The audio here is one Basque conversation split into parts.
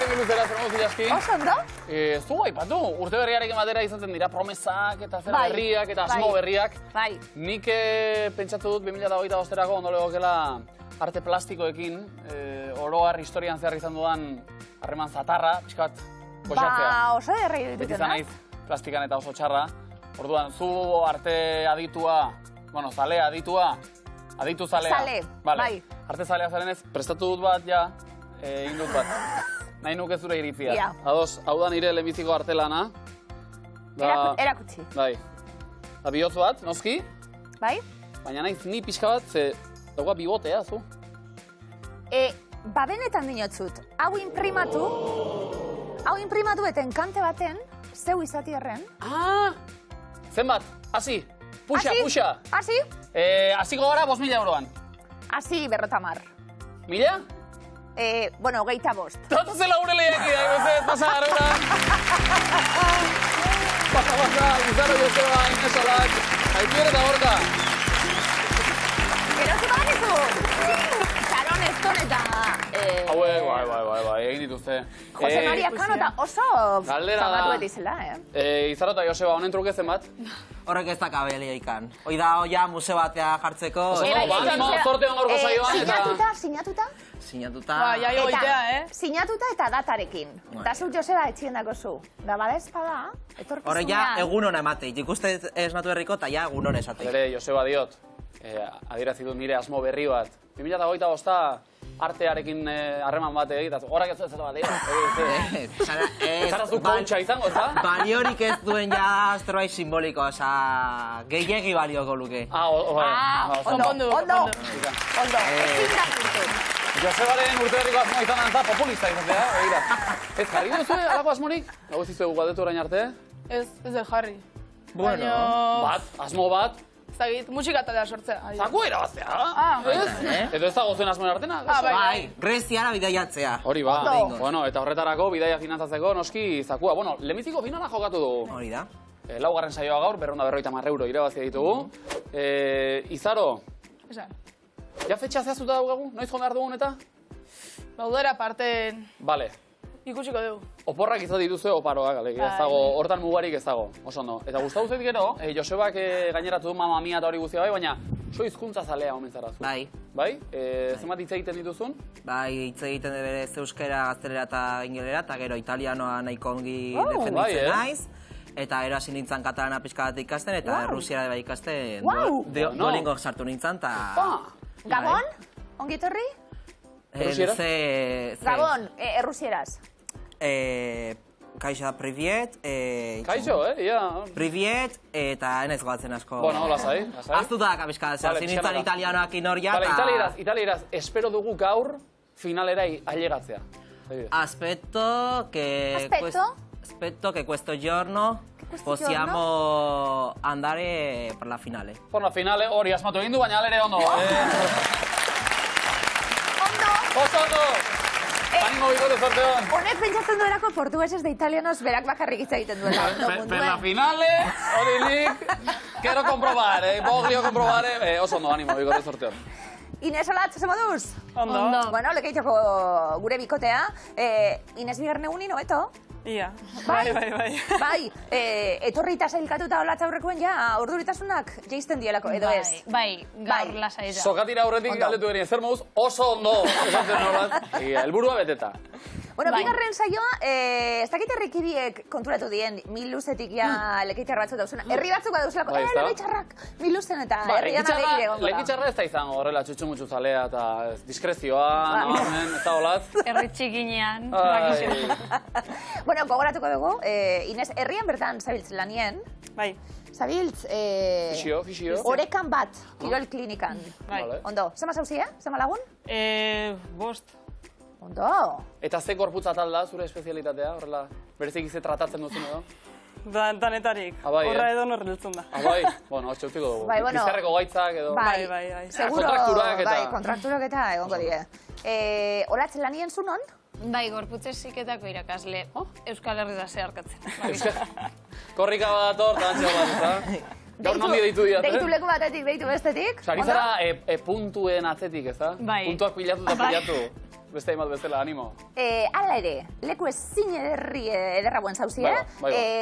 egin luzera, zer modu zilaski? Oso, ondo? Zu aipatu, urte berriarekin batera izaten dira promesak eta zera berriak eta asmo berriak. Bai. Nik pentsatu dut 2025-erako ondo legokela arte plastikoekin, oroar historian zehar izan dudan harreman zatarra, pixkat, goxatzea. Ba, oso errei dituten, Beti izan naiz plastikan eta oso txarra. Orduan, zu arte aditua, bueno, zalea aditua, aditu zalea. Zale, bai. Arte zalea zarenez, prestatu dut bat, ja, egin dut bat. Nahi nuke zure iritzia. Ja. Ados, hau da nire lehenbiziko artelana. Erakutsi. Bai. Da bihotz bat, noski. Bai. Baina naiz ni pixka bat, ze dauka bibotea, zu. Ba, benetan dinotzut, hau imprimatu eta enkante baten, zeu izati erren. Zenbat, hasi, puxa. Hasi? Hasiko gara 5.000 euroan. Hasi 50. Mila? Bueno, 25. Datu zela gure lehiaki da, ez pasa garura. Pasa, Izaro Joseba, Inés Olak, Aipier eta Gorka. Erosi badakizu! Sharon Stone eta... Bai, egin dituzte. Jose Maria Cano eta oso famatu edizela, Izaro eta Joseba, honen truke zenbat? Horrek ez da kabelia ikan. Hoi da, oia, museo batea jartzeko. Zortean gaurko saioan. Sinatuta? Ba, jaio goitea, Sinatuta eta datarekin. Da zu Joseba etxien dako zu. Da bada espada, etorkizunean. Horrek ja, egun hona ematei. Ikuste ez natu herriko, eta ja, egun hona esatei. Bere, Joseba diot, adierazi dut nire asmo berri bat. 2025 artearekin harreman bat egitaz. Horrek ez zeta bat egin. Zara zu kontxa izango, ez da? Baliorik ez duen ja zerbait simboliko, oza, gehiegi balioko luke. Ondo. Ezin da kurtu. Josebaren urte berriko asmoa izan antza populista izatea, begira. Ez jarri duzu alako asmorik? Nago zizu galdetu orain arte? Ez de jarri. Bueno. Asmo bat. Zagit, musika talea sortzea. Zaku irabaztea? Edo ez dago zuen asmoen artena? Bai, Greziara bidaiatzea. Hori ba. Bueno, eta horretarako bidaia finantzatzeko noski zakua. Bueno, lehenbiziko finala jokatu dugu. Hori da. Laugarren saioa gaur, 250 euro irabazia ditugu. Izaro. Esan. Ja fetxa zehaztuta daugagu? Noiz jo behar dugun eta? Daudera parten... Bale. Ikusiko dugu. Oporrak izan dituzue oparoak, ez dago, hortan mugarik ez dago, oso ondo. Eta gustatu zait gero, Josebak gaineratu du Mamma Mia eta hori guztia bai, baina so hizkuntza zalea omen zara zu. Bai. Bai? Zenbat hitz egiten dituzun? Bai, hitz egiten berez euskera, gaztelera eta ingelera, eta gero italianoa nahiko ongi defenditzen naiz. Eta gero hasi nintzen katalana pixka bat ikasten, eta Rusiara bai ikasten Duolingo sartu nintzen, eta... Gabon? Ongi etorri? Rusiera? Gabon, errusieraz. Kaixo da, priviet. Kaixo, ia. Priviet, eta enez goatzen asko. Bueno, lasai. Aztu da, kapizka, zin nintzen italianoak inoria, eta... Italieraz, espero dugu gaur finalera ailegatzea. Aspetto que questo giorno possiamo andare per la finale. Per la finale, hori asmatu egin du, baina alere ondo. Ondo! Zango bikote sorteon. Honek pentsatzen duelako portuguesez da italianos berak bakarrik hitz egiten duela. Per la finale, hori nik, quiero comprobar, voglio comprobar, oso ondo, animo bikote sorteon. Inés Olatz, oso moduz? Ondo. Bueno, lekeitoko gure bikotea. Inés bigarren egunin, hobeto? Ia. Bai. Bai. Etorri eta sailkatuta Olatz aurrekoen ja, urduritasunak jeisten dielako, edo ez? Bai, gaur lasai da. Sokatira aurretik galdetu berien, zer moduz oso ondo. Esaten Olatz, helburua beteta. Bueno, bigarren saioa, ez dakit herrikibiek konturatu dien, mil luzetik ja lekeitzar batzuk dauzuna. Herri batzuk badauzulako, lekeitzarrak, mil luzen eta herrian adegire gongola. Lekeitzarra ez da izango horrela txutxu-mutxu zalea eta diskrezioa, ez da Olatz. Herri txikinean. Bueno, gogoratuko dugu, Inés, herrian bertan zabiltz lanien. Bai. Zabiltz, Fisio. orekan bat, kirol klinikan. Bai. Ondo, zema zauzia, zema lagun? 5. Ondo. Eta ze gorputza tal da, zure espezialitatea, horrela, berezik ize tratatzen duzun edo? Danetarik. Horra edo norreltzen da. Bai, bueno, hori txautiko dugu. Bizarreko gaitzak edo... Bai. Seguro, bai, kontrakturak eta egongo die. Olatz lanien zu non? Bai, gorputz heziketako irakasle. Euskal Herri da zeharkatzen. Korrika bat ator, eta antxeo bat, eta? Gaur nondi deitu diat, Deitu leku batetik, deitu bestetik. Ari zara puntuen atzetik, ez da? Bai. Puntuak pilatu eta pilatu. beste hainbat bestela, animo. Hala ere, leku ezin ederra guen zauzie.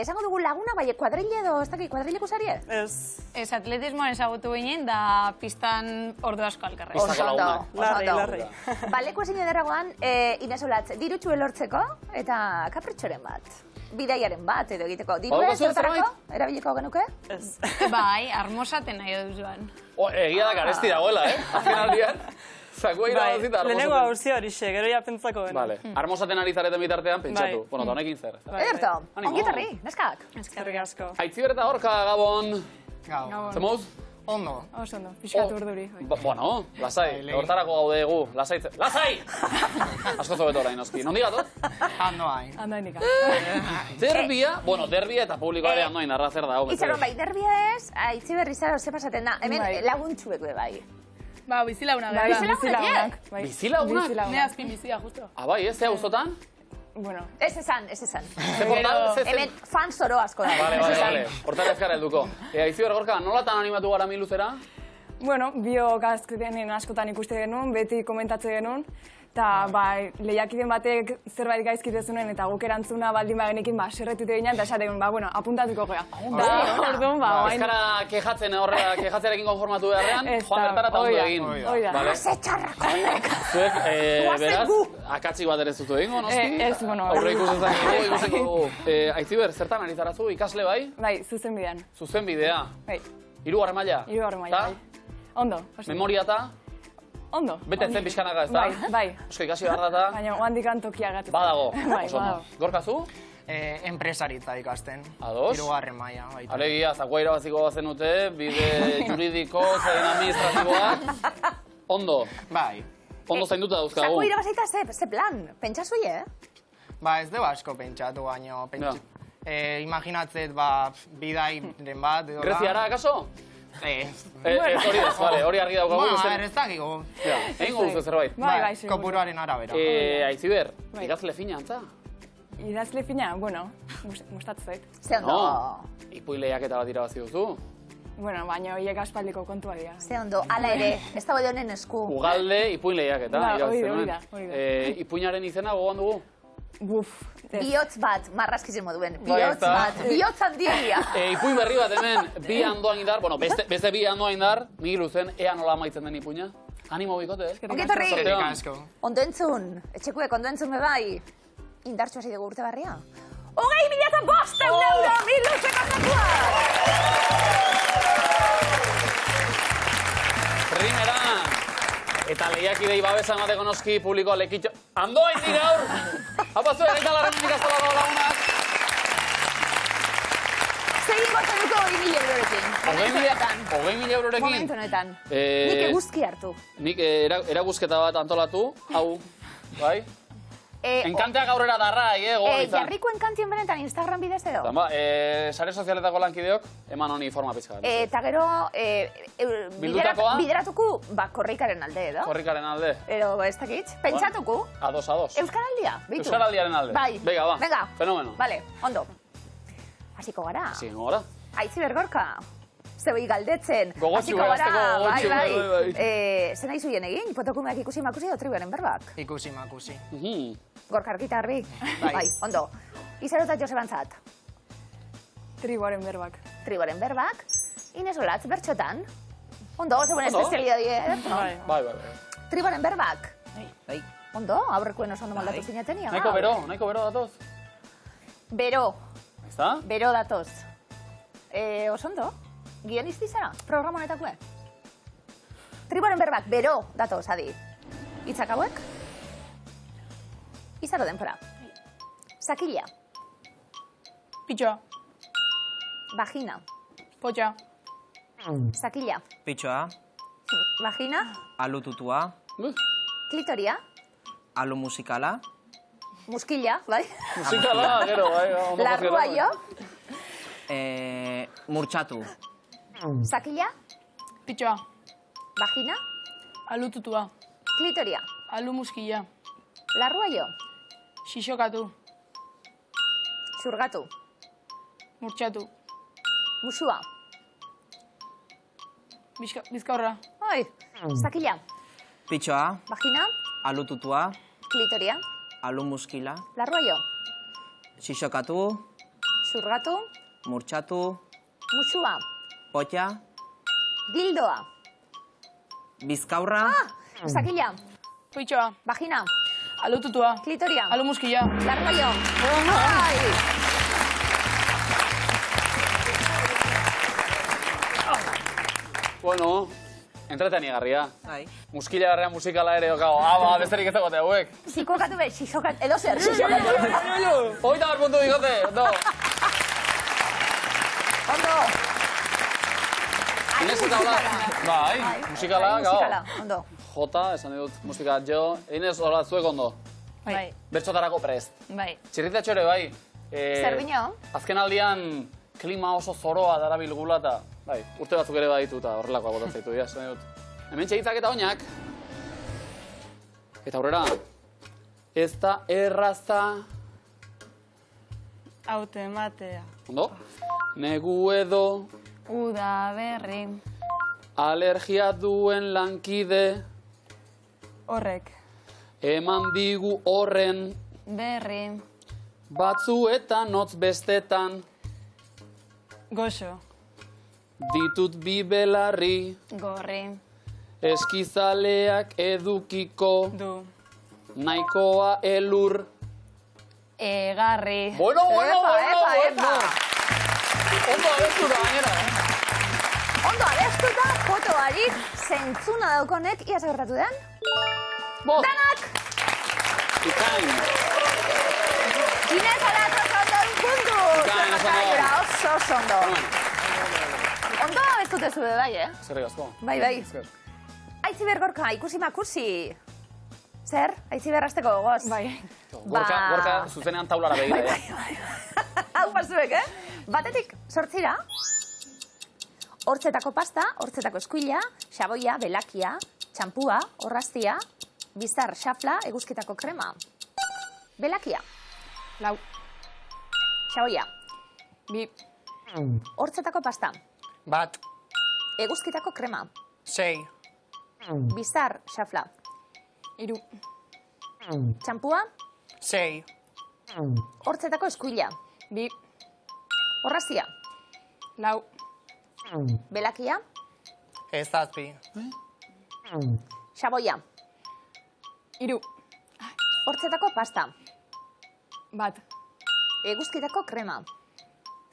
Esango dugu laguna, bai, kuadrile edo, ez dakit, kuadrileko zarie? Ez atletismoan ezagutu ginen, da pistan ordu asko alkarra. Pistako lagunak. Larri. Ba, leku ezin ederra guan, Ines Olatz, dirutxu elortzeko eta kapritxoren bat. Bidaiaren bat edo egiteko. Dirua zertarako? Erabiliko genuke? Ez. Bai, armosaten nahi duzuan. Egia da garesti dagoela, azken aldian. Zakua irabazita armosaten. Lehenengo hauzi hori xe, gero ja pentsako gena. Vale, armosaten ari zareten bitartean, pentsatu. Bueno, eta honekin zer. Ederto, ongitarri, neskak. Eskerrik asko. Aitziber eta Gorka, Gabon. Gabon. Zemuz? Ondo. Oso ondo, pixkatu urduri. Bueno, lasai, hortarako gaude egu, lasai! Asko zobeto orain, oski. Nondi gato? Ando hain. Andain ika. Derbia, bueno, derbia eta publikoare andoin, arra zer da. Itxaron bai, derbia ez, Aitziber izaro ze pasaten da. Hemen laguntxuek be bai. Ba, bizilaguna Bai, gara. bizilagunak. Bizilagunak? Ne azpin bizia, justo. Bai, ez, zea guztotan? Bueno. Ez esan. Ze portal? Hemen fan zoro asko da. Vale. Hortara ezkara helduko. Aitziber, Gorka, nolatan animatu gara miluzera? Bueno, biok askotan ikuste genuen, beti komentatze genuen. Eta, bai, lehiakiden batek zerbait gaizki dezunen eta guk erantzuna baldin bagenekin, serretute ginen, eta esaten, bueno, apuntatuko gea. Orduan, Ezkara kejatzen horrela, kejatzearekin konformatu beharrean, joan bertara eta ondo egin. Oida. Ze txarrak honek! Zuek, beraz, akatsik bat ere zutu egingo, noski? Ez, bueno. Aurre ikusiko dugu. Aitziber, zertan ari zarazu, ikasle bai? Bai, zuzen bidean. Zuzen bidea. Bai. 3. maila? 3. maila, bai. Ondo. Memoria eta? Ondo. Betetzen pixkanaka, ez da? Bai. Eusko ikasi behar da. Baina, oandik antokia gatu. Badago. Bai, badago. Gorka zu? Enpresaritza ikasten. Ados? 3. maila. Alegia, zakua irabaziko bazenute, bide juridiko, zein administratiboak. Ondo. Bai. Ondo zainduta dauzkagu. Zakua irabazita ze plan, pentsa zui, Ba, ez dugu asko pentsatu, baino. Imaginatzet, bidairen bat, edo da. Greziara, akaso? Hori ez, hori argi daukagu. Bueno, ez dakigu. Egin duzu zerbait. Bai, kopuruaren arabera. Aitziber, idazle fina, antza? Idazle fina, bueno, gustatu zait. Ze ondo. Ipuileak eta bat irabazi duzu. Bueno, baina horiek aspaldiko kontua dira. Ze ondo, ala ere, ez da honen esku. Ugalde, ipuileak eta irabazi hori da. Ipuinaren izena gogoan dugu? Buf. Bihotz bat, marraskizin moduen. Bihotz bat, bihotz handiegia. Ipuin berri bat hemen, bi handoan indar, bueno, beste bi handoan indar, Miguel Luzen, ea nola amaitzen den ipuina. Animo bikote, Ongetorri, ondo entzun, etxekuek ondo entzun bebai, indartxo hasi dugu urte barria. 20.500 euro, Miguel Luzen kontatua! Primera! Eta lehiakidei babesa emateko noski publikoa lekitxo... Andoa indi gaur! Hapa zuen, gaita larren ikastolako lagunak! Zegin gotzen duko 20.000 eurorekin. 20.000 eurorekin? Momentu honetan. Nik eguzki hartu. Nik eraguzketa bat antolatu, hau, bai? Enkanteak aurrera darra, Jarriko enkantien benetan Instagram bidez edo? Sare sozialetako lankideok, eman honi forma pizka. Eta gero, bideratuku, korrikaren alde edo? Korrikaren alde. Ero, ez dakit, pentsatuku. Ados. Euskaraldia, bitu. Euskaraldiaren alde. Bai. Venga, ba. Venga. Fenomeno. Vale, ondo. Hasiko gara. Hasiko gara. Aitziber Gorka. Zebei galdetzen. Gogotxu, gogotxu. Bai. Zer nahi zuien egin? Fotokumeak ikusi makusi edo tribaren berbak? Ikusi makusi. Gorka argitarri? Bai, ondo. Izarota Josebantzat? Triboaren berbak. Triboaren berbak? Ines Olatz, bertxotan? Ondo, zegoen espezialidad. Bai. Triboaren berbak? Bai. Ondo, aurrekoen oso ondo maldatu zineten. Nahiko bero datoz? Bero. Ezta? Bero datoz. Oso ondo? Guionisti zara, programa honetakue? Triboaren berbak, bero datoz, adi. Itzak hauek? Izaro denpora. Sakila. Pitxoa. Vagina. Potxa. Sakila. Pitxoa. Vagina. Alututua. Klitoria. Alu musikala. Muskila, bai? Musikala, gero, bai. Larrua jo. Murtxatu. Sakila. Pitxoa. Vagina. Alututua. Klitoria. Alu muskila. Larrua jo. Xixokatu. Xurgatu. Murtxatu. Musua. Bizkaurra. Sakila. Pitxoa. Vagina. Alututua. Klitoria. Alumuskila. Larroio. Xixokatu. Zurgatu. Murtxatu. Musua. Potxa. Dildoa. Bizkaurra. Zakila. Puitxoa. Vagina. Alututua. Klitoria. Alumuskila. Larroio. Ai! Bueno, entretenigarria. Bai. Muskila garrean musikala ere okau. Besterik ez dagote hauek. Zikokatu be, xixokat, edo zer, xixokatu. Hogeita bat puntu dikote, ondo. Ondo. Inez eta hola. Bai, musikala, gau. Musikala, ondo. Jota, esan dut musika jo. Inez, hola, zuek ondo. Bai. Bertxotarako prest. Bai. Txirritatxo ere, bai. Zer bino? Azken aldian klima oso zoroa darabilgula eta bai, urte batzuk ere baditu eta horrelakoa botatzen ditu, esan dut. Hemen txegitzak eta oinak. Eta aurrera, ez da erraza. Hautematea. Ondo? Negu edo Uda berri. alergia duen lankide. Horrek. Eman digu horren Berri. batzuetan hotz bestetan. Goxo. Ditut bi belarri, Gorri. eskizaleak edukiko, Du. nahikoa elur. Egarri. Bueno. Epa. Ondo abestu da gainera, Ondo abestuta, foto barik, zentzuna daukonek, ia gertatu den? Bo, Danak! ikain. Inez Aratza ondo puntu! Ikain, oso ondo. Gainera, oso ondo. Ondo abestute zube bai, Zerrik asko. Bai. Aitzi bergorka, ikusi makusi. Zer? Aitzi berrasteko gogoz? Bai. Gorka zuzenean taulara begira, Hau pasuek, Batetik, 8 hortzetako pasta, hortzetako eskuila, xaboia, belakia, txampua, orraztia, bizar, xafla, eguzkitako krema. Belakia. 4. Xaboia. 2. Hortzetako pasta, Bat. eguzkitako krema. 6. Bizar, xafla. 3. Txampua, 6. hortzetako eskuila. 2. Orraztia. 4. Belakia, Zazpi. xaboia. 3. Hortzetako pasta, 1. eguzkitako krema.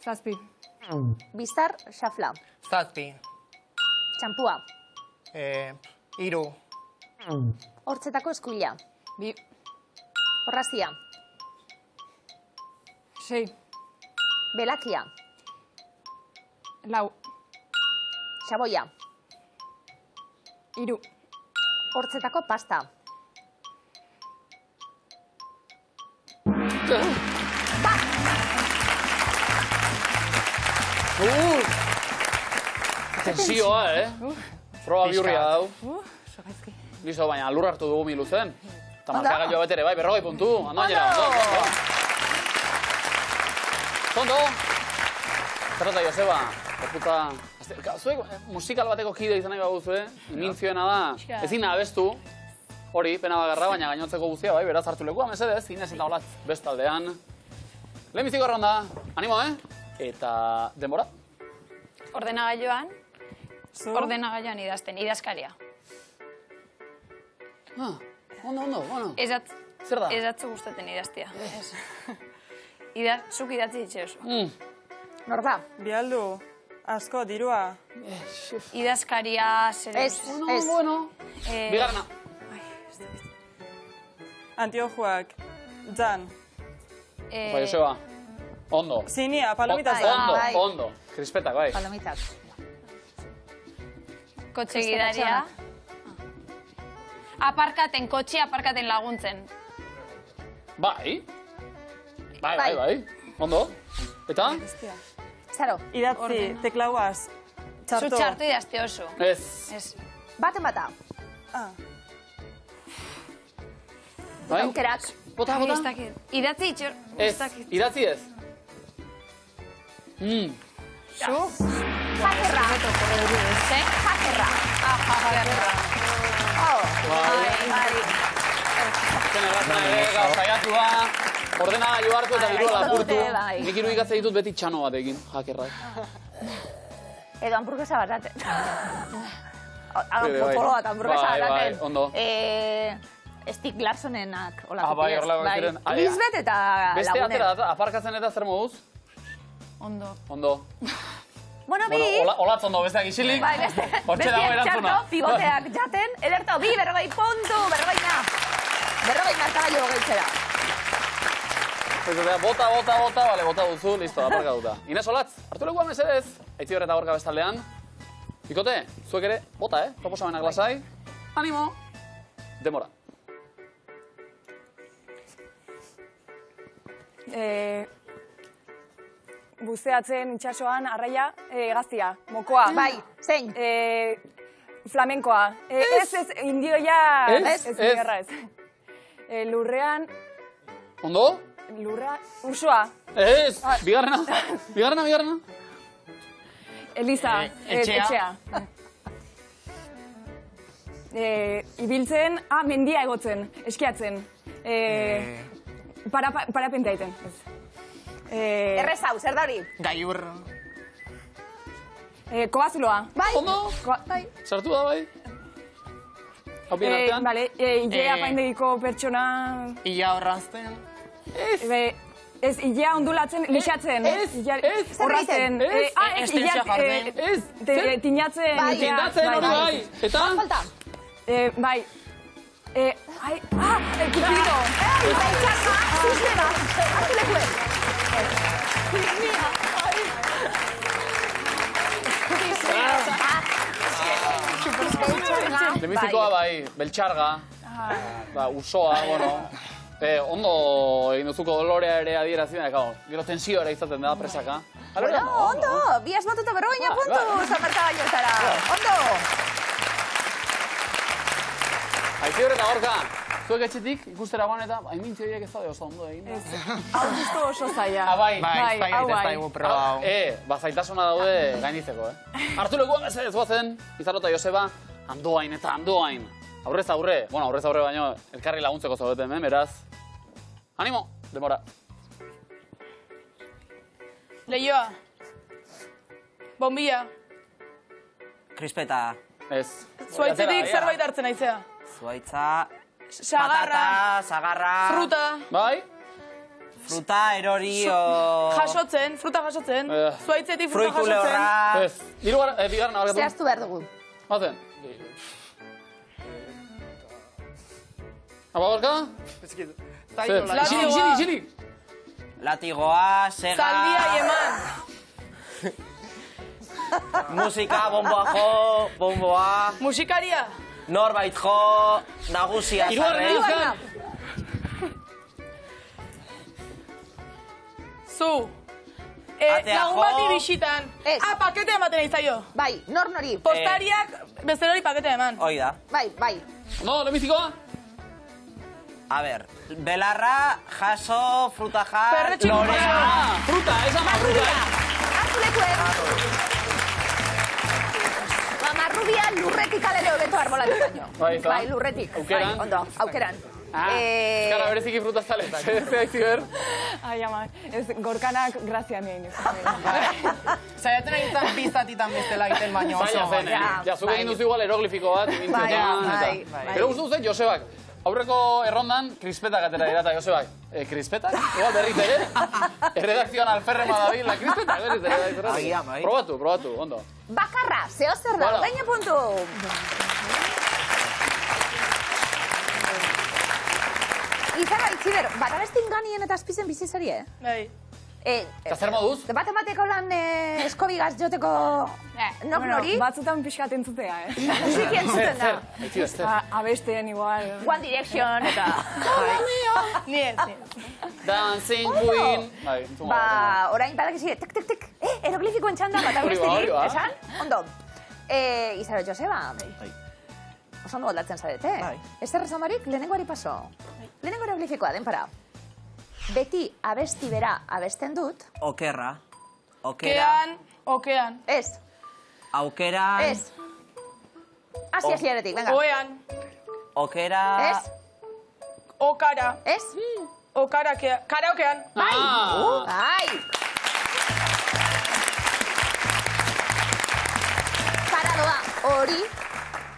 7. Bizar, xafla. Zazpi. Txampua, Iru. hortzetako eskuila. 2. Orraztia. 6. Belakia. 4. Xaboia. 3. Hortzetako pasta. Tensioa, Proba biurria dau. So gaizki. Listo, baina lur hartu dugu milu zen. Eta Ondo. markagailua betere, bai, 40 puntu. Ondo gainera, ondo. Zerrata, Joseba, puta... Zuek musikal bateko kide izan nahi baguzue, imintzioena da, ezin abestu, hori, pena bagarra, baina gainotzeko guztia, bai, beraz hartu lekua, mesedez, Inez eta Olatz bestaldean. Lehenbiziko erronda, animo, Eta denbora? Ordenagailuan. Ordenagailuan idazten, idazkaria. Ondo, bueno. Zer da? Ez atzu gustaten idaztia. Zuk idatzi ditxe oso. Norba? Bialdu, asko, dirua. Idazkaria, zer... Ez. Bueno. Bigarna. Antiojuak, Jan. Opa, Joseba. Ondo. Zinia, palomitas Bai. da. Ondo. Krispetak, bai. Palomitak. Kotxe gidaria. Kotxe aparkaten laguntzen. Bai. Bai. Ondo. Eta? Zaro, Idatzi, teklauaz, Zu txarto. txartu idazte oso. Ez. baten bata. Ah, Bai? Aukerak. Bota. Ez dakit. Idatzi itxor. Ez. Idatzi ez. Zu? Jakerra. Ze? Jakerra. Jakerra. Bai. Zaiatu da, ordenagailu hartu eta dirua lapurtu. Bai. Nik irudikatzen ditut beti txano batekin, hakerrak. Edo hamburguesa bat daten. Polo bat hamburguesa bat daten. Bai, ondo. Stieg Larsonenak, Bai, horrelako ziren. Lisbeth eta Beste lagunen. atera, aparkatzen eta zer moduz? Ondo. Ondo. Bueno, bi. Olatz ondo, besteak isilik. Bai, Hortxe dago besteak erantzuna. txarto, pivoteak jaten. Ederto, bi, 40 puntu, 40. 40 markagailu gaitzera. Bota, bale, bota duzu, listo, aparka duta. Inez Olatz, hartu lekua mesedez. Aitzi horreta gorka bestaldean. Bikote, zuek ere, bota, proposamenak lasai. Animo. Demora. Buzeatzen itxasoan, arraia, gaztia, mokoa. Bai, zein? Flamenkoa. Ez, indioia... Ez. Gerra ez. Lurrean, Ondo? lurra, usoa. Ez, bigarrena. Eliza, etxea. Ibiltzen, mendia egotzen, eskiatzen. Parapentea egiten. Errezau, zer da hori? Gaiur. Kobazuloa. Bai. Ondo? Bai. Sartu da, bai? Hau bien artean? Bale, ilea apaindegiko pertsona... Ia horrazten. Ez, ilea ondulatzen, lixatzen. Horrazten. Estentxo jarden. Tinatzen. Tindatzen hori bai. Eta? Falta. Bai. Kupido. Baitxarra, zuzera. Hartu lekuen. Lemizikoa bai, beltxarga. Usoa, bueno. Ondo egin duzuko dolorea ere adierazien, gero tensio ere izaten da presaka. Bueno, ondo. Bi asmatuta 40 puntu, zamarkagailuetara. Ondo. Aitzi horreta gorka, zuek etxetik ikustera guan eta hainbintzi horiek ez daude oso ondo egin. Augusto oso zaila. Bai. Ez daigu proba hau. Zaitasuna daude gainditzeko, Hartu lekua mesedez guazen, Izaro eta Joseba, andoain eta andoain. Aurrez aurre baino, elkarri laguntzeko zaudete hemen, beraz. Animo, demora. Leioa. Bombilla. Krispeta. Ez. Zuaitzetik zerbait hartzen aizea. Zuaitza... Sagarra. Patata, sagarra... Fruta. Bai? Fruta, erori o... Jasotzen, fruta jasotzen. Zuaitzetik fruta Fruitu jasotzen. lehorra... Ez. Bigarren abarkatu. Zehaztu behar dugu. Bazen. Ababarka? Isilik. Latigoa, sega... Zaldia eman. Musika, bomboa jo, bomboa... Musikaria. Norbait jo, nagusia zarre... Hirugarren. Zu. Atea Lagun jo. bati bisitan. Ez. Pakete ematen aizaio. Bai, nori. Postariak bezerori pakete eman. Hoi da. Bai. No, lemizikoa? A ber, belarra, jaso, fruta ja... Perretxik lorea... Fruta, esa ma fruta. Hartu lekuen. Marrubia lurretik alere hobeto arbolatik baino. Bai, lurretik. Aukeran. Bai, ondo, aukeran. Eskara bereziki fruta zaletak. Ez daizti ber? Ai, ama, ez gorkanak grazia nien. Zaiatzen egin bizatitan bestela egiten baino oso. Zaila zen, ja, zuk egin duzu igual eroglifiko bat, Bai. Pero uste duzet, Josebak, aurreko errondan krispetak atera dira eta Josebak. Krispetak? Igual berriz ere? Erredakzioan alferrema dabil, la krispetak berriz ere. Agian, bai. Probatu, ondo. Bakarra, zeo zer da, Voilà. gaina puntu. Izan gaitziber, bat abestin ganien eta azpizen bizizari, Bai. Eta zer moduz? Bat emateko lan eskobigaz joteko nok nori? Batzutan pixkat entzutea, Musiki entzuten da. Aitzi zer. Abesten igual. One Direction eta... Ni ez. Dancing Queen. Bai, entzungo. Ba, orain badakizi, tek. Eroglifikoen txanda bat Hori abesterik, ba. esan? Ondo. Izaro Joseba. Bai. Oso ondo aldatzen zarete. Bai. Ez errezamarik, lehenengoari paso. Lehenengo eroglifikoa, denpara. Beti abesti bera abesten dut. Okerra. Okera. Okean. Ez. Aukeran. Ez. Hasiaretik, venga. Oean. Okera. Ez. Okara. Ez? Karaokean. Bai! Paradoa hori,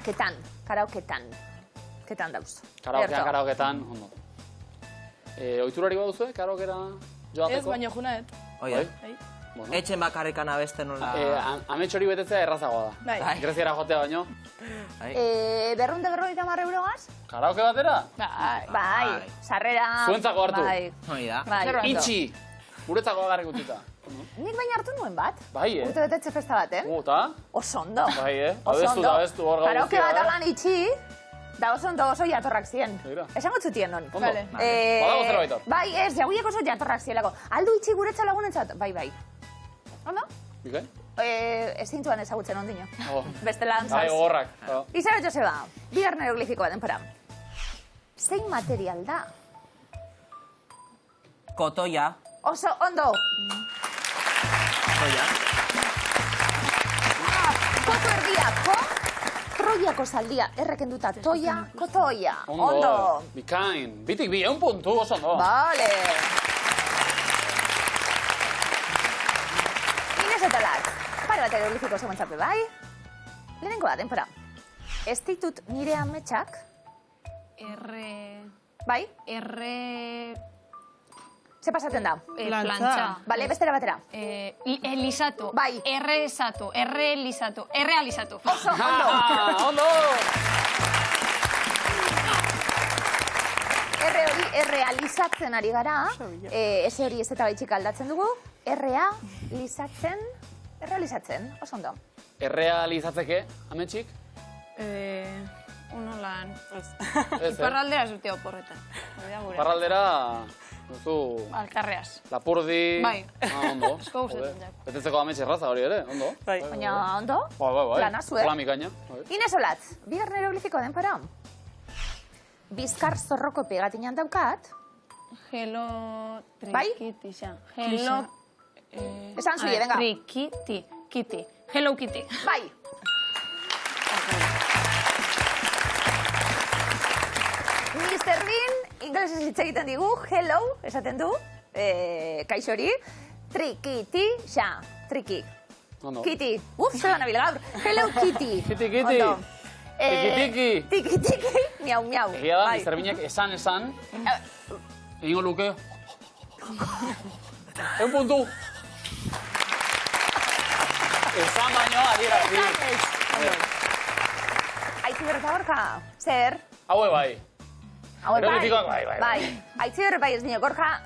ketan, karaoketan. Ketan dauz. Karaoketan, ondo. Oiturari baduzue, karaokera joateko? Ez, baina junaet. Oia, etxen bakarrikan abesten nola... Amets hori betetzea errazagoa da. Bai. Greziara jotea baino. Berrunde berroita marre eurogaz? Karaoke batera? Bai, sarrera... Zuentzako hartu. Hoi da. Itxi! Guretzako agarrik utzita. Nik baina hartu nuen bat. Bai, Urte betetze festa baten. Eta? Oso ondo. Bai, Oso ondo. Abestu hor gau Karaoke guztia, bat alan itxi, da oso ondo oso jatorrak ziren. Begira. Esango zutien non. Ondo. Badago zerbait hor. Bai, ez, jauiek oso jatorrak zielako. Aldu itxi guretza lagunentzat? Bai. Ondo? Bike? Ezin zuan ezagutzen ondino. Oh. Bestela Bai, antzaz. gogorrak. Isabel Joseba, bigarren eroglifikoa denpora. Zein material da? Kotoia. Oso ondo. Kotoia. Koto erdia, Troiako zaldia, errekenduta, toia, kotoia. Ondo. Bikain. Bitik bi, puntu, oso ondo. Vale. Inez eta Lat, pare bat eroglifiko zegoentzape, bai? Lehenengoa, denpora. Ez ditut nire ametsak, bai? Ze pasatzen da? Plantxa. Bale, bestera batera. Elisatu. Bai. Erresatu. Errealizatu. Errealizatu. Oso, ondo. Ondo! Erre hori errealizatzen ari gara. Ez hori ez eta baitxik aldatzen dugu. Errealizatzen. Oso ondo. Errealizatzeke, ametsik? Unolan. Ez, Iparraldera zute oporretan. Parraldera, duzu... Alkarreaz. Lapurdi... Bai. Ondo. Asko gustatzen zait. Betetzeko amets erraza hori ere, ondo. Bai. Baina, ondo? Bai. Lana zuek. Flamikaina. Inez Olatz, bigarren eroglifikoa denpora. Bizkar zorroko pegatinan daukat. Hello... Bai? Trikiti, xa. Hello... Esan zuie, venga. Trikiti. Kitty. Hello Kitty. Bai. Mr. Bean, ingelesez hitz egiten digu, hello, esaten du, kaixori, trikiti, xa, triki. Ondo. Kitty, zelan nabil gaur, hello Kitty. Kitty. Ondo. Tiki-tiki. Tiki-tiki, miau. Egia da, Bai. Mr. Beanek esan, egingo luke. Puntu. Esan baino, adierazi. Aitzi berreta gorka, zer? Haue bai. Haue Eroglifikoak bai. Aitzi berre bai ez dino, gorka,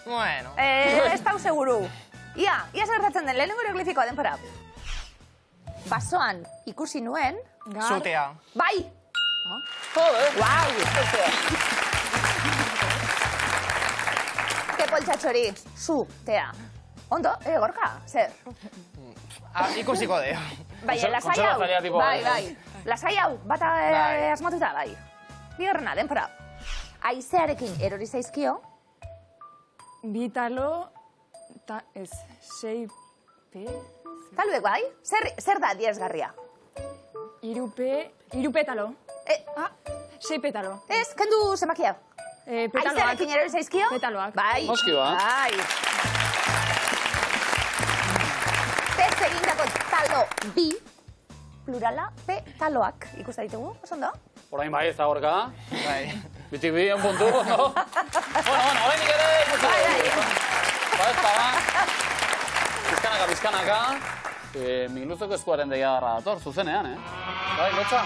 Bueno. ez dau seguru. Ia zer gertatzen den, lehenengo eroglifikoa denpora. Basoan ikusi nuen, Zutea. bai! Jode. Guau! Ke poltsatxori, zutea. Ondo, gorka, zer? Ikusiko deo. Bai, lasai hau. Kontserbatzailea tipo. Bai. Lasai hau, bata asmatuta, bai. Bigarrena, denpora. Aizearekin erori zaizkio, Bi talo, sei taluek bai? Zer da diezgarria? Hiru petalo. Sei petalo. Ez, kendu zemakia. Petaloak. Aizearekin erori zaizkio? Petaloak. Bai. Noski ba. Bai. Pez egindako talo bi, plurala, petaloak. Ikusta ditugu, oso ondo? Orain bai ez da gorka. Bai. Bitik bi, puntu. Bueno, orain ere ikusi. Bai, ez da. Bizkanaka. Miluzeko eskuaren deia darra dator, zuzenean, Bai, lotxa.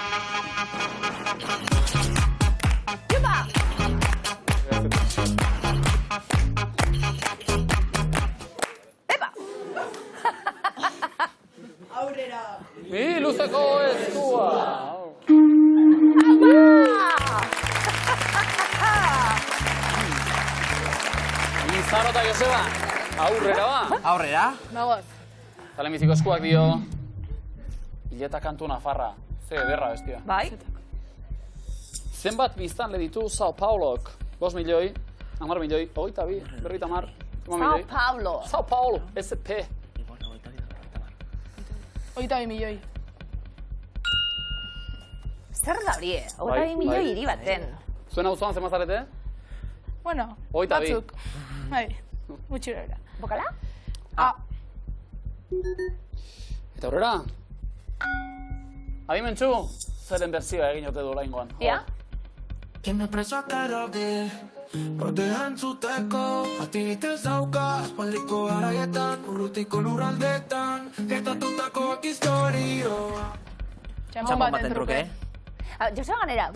Jupa! Epa! Miluzeko eskua. Lizaro eta Joseba, aurrera ba. Aurrera. Bagoaz. Talemiziko eskuak dio. Hileta kantu nafarra. Ze ederra bestia. Bai? Zenbat biztanle ditu Sao Paulok? 5 milioi, 10 milioi, 22, 50, Sao Paulo. Sao Paulo, SP. 22 milioi. Zer da hori, 22 milioi hiri baten. Zuen auzoan zenbat zarete? Bueno, Hogeita bi. batzuk. Bai, gutxi bera. Bokala? A. Eta aurrera? Adimentxu, zeren berzioa egin ote du oraingoan. Ia? Tiene preso a karabil, bordean zuteko, atibitez dauka, aspaldiko garaietan, urrutiko lurraldetan, gertatutakoak historioa. Txampon baten truke. Joseba Ganera.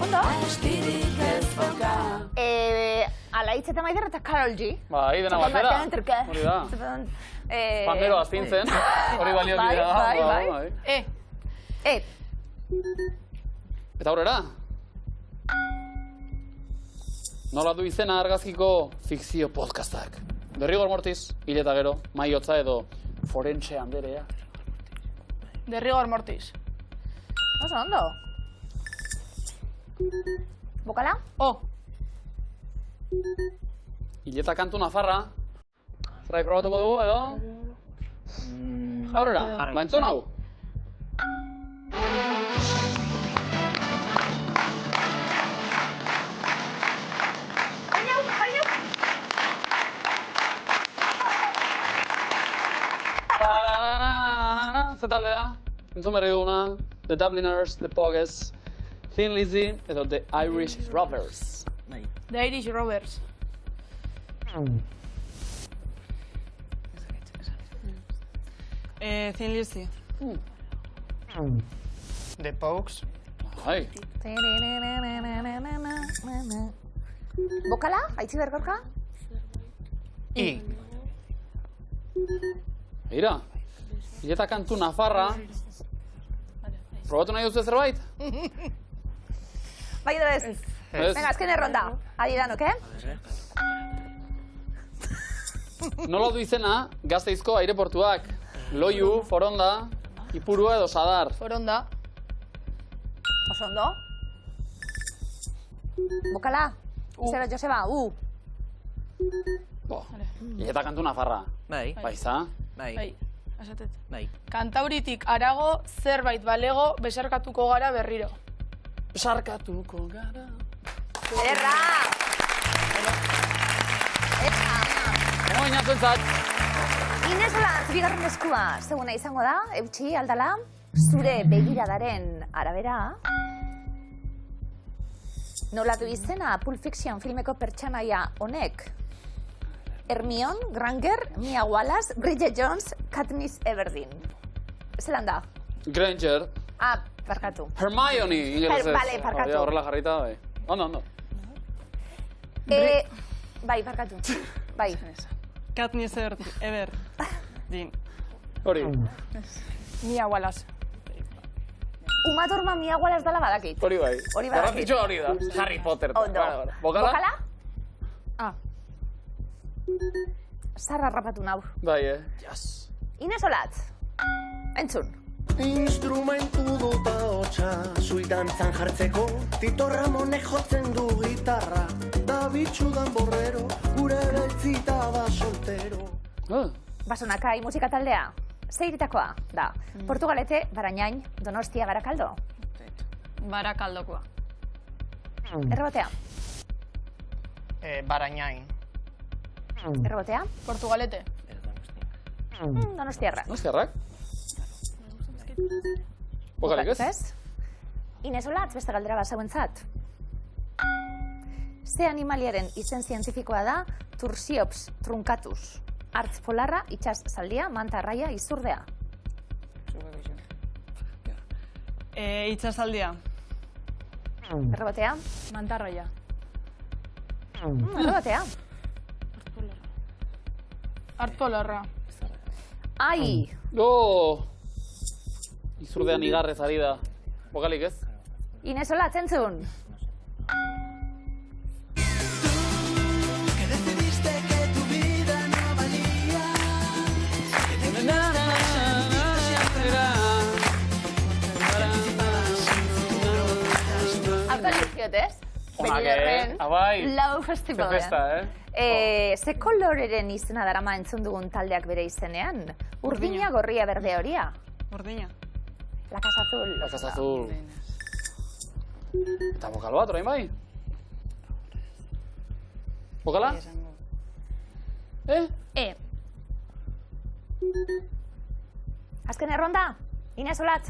Ondo? Ala hitzetan maider eta Karol G. Bai, dena batera. Hori da. Pandero astintzen. Hori baliokidea. Bai. Eta aurrera? Nola du izena argazkiko fikzio podcastak. Derrigor Mortiz, hil eta gero, Maiotza edo Forense Anderea. Derrigor Mortiz. Oso ondo. Bokala? O. Hil eta kantu nafarra. Zerai probatuko dugu edo? Aurrera, entzun hau. Zetaldea, entzun berri duguna, The Dubliners, The Pogues, Thin Lizzy, edo The Irish Rovers. The Irish Rovers. Thin Lizzy. The Pogues. Bai, Bokala? Aitzi bergorka? I. begira. Hil eta kantu nafarra. Probatu nahi duzu zerbait? Bai edo ez? Ez. Venga, azken erronda. Adi danok, Nola du izena Gasteizko aireportuak? Loiu, Foronda, Ipurua edo Sadar. Foronda. Oso ondo. Bokala? Zero, Joseba, Hil eta kantu nafarra. Bai, Baiza? Bai, bai, esatet. bai. Kantauritik arago zerbait balego besarkatuko gara berriro. Sarkatuko gara. Erra! Eta! Emo inatzentzat. Ines Olantz, bigarren eskua, zeguna izango da, eutxi, aldala, zure begiradaren arabera. Nola du izena Pulp Fiction filmeko pertsanaia honek? Hermione Granger, Mia Wallace, Bridget Jones, Katniss Everdeen. Zelan da? Granger. Parkatu. Hermione, ingelesez. Bale, parkatu. Horrela jarrita, bai. Ondo. Bai, parkatu. Bai. Katniss Everdeen. Hori. Mia Wallace. Uma Thurman Mia Wallace dala badakit. Hori bai. Hori badakit. Garrantzitsua hori da. Harry Potter. Ondo. Bokala? A. Zarra rapatu nau. Bai, Yes. Ines Olatz. Entzun. Instrumentu duta hotxa, zui dantzan jartzeko, Tito Ramonek jotzen du gitarra, da bitxudan borrero, gure beltzita da soltero. Basonakai musika taldea. Zeiritakoa da. Portugalete, Barañain, Donostia, Barakaldo. Barakaldokoa. Errebotea. Barañain. Errebotea. Portugalete. Donostiarra. Nostiarrak? Bokalik ez? Ines Olatz, beste galdera bat zeuentzat. Ze animaliaren izen zientifikoa da Tursiops truncatus. Artz polarra, itxas zaldia, manta arraia, izurdea. Itxasaldia. Errebotea. Mantarraia. Errebotea. Artpolarra. Ai! Izurdean igarrez ari da. Bokalik ez? Ines Olatz, entzun. Ez? Benidorren lau festivalen. Festa, Ze koloreren izena darama entzun dugun taldeak bere izenean? Urdina, gorria, berde horia. Urdina. La Casa Azul. La Casa Azul. Eta bokal bat, orain bai? Bokala? Azken erronda? Inez Olatz?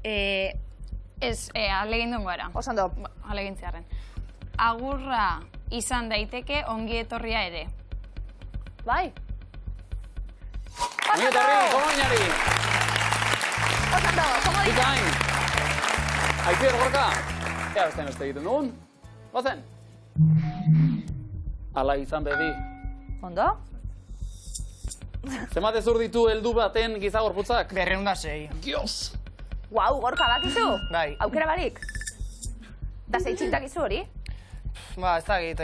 Ez, alegin duen gara. Osondo. Alegintzearen. Agurra izan daiteke ongi etorria ere. Bai? Ongi etorri, komoinari! Osondo, komodina! Bikain! Aitziber Gorka! Ea beste egiten dugun? Gozen! Ala izan bedi. Ondo? Zenbat ezur ditu heldu baten gizagorputzak? 206. Dios! Guau, Gorka, bakizu? Bai. Aukera barik? Da zeitzintak izu hori? Ba, ez dakit,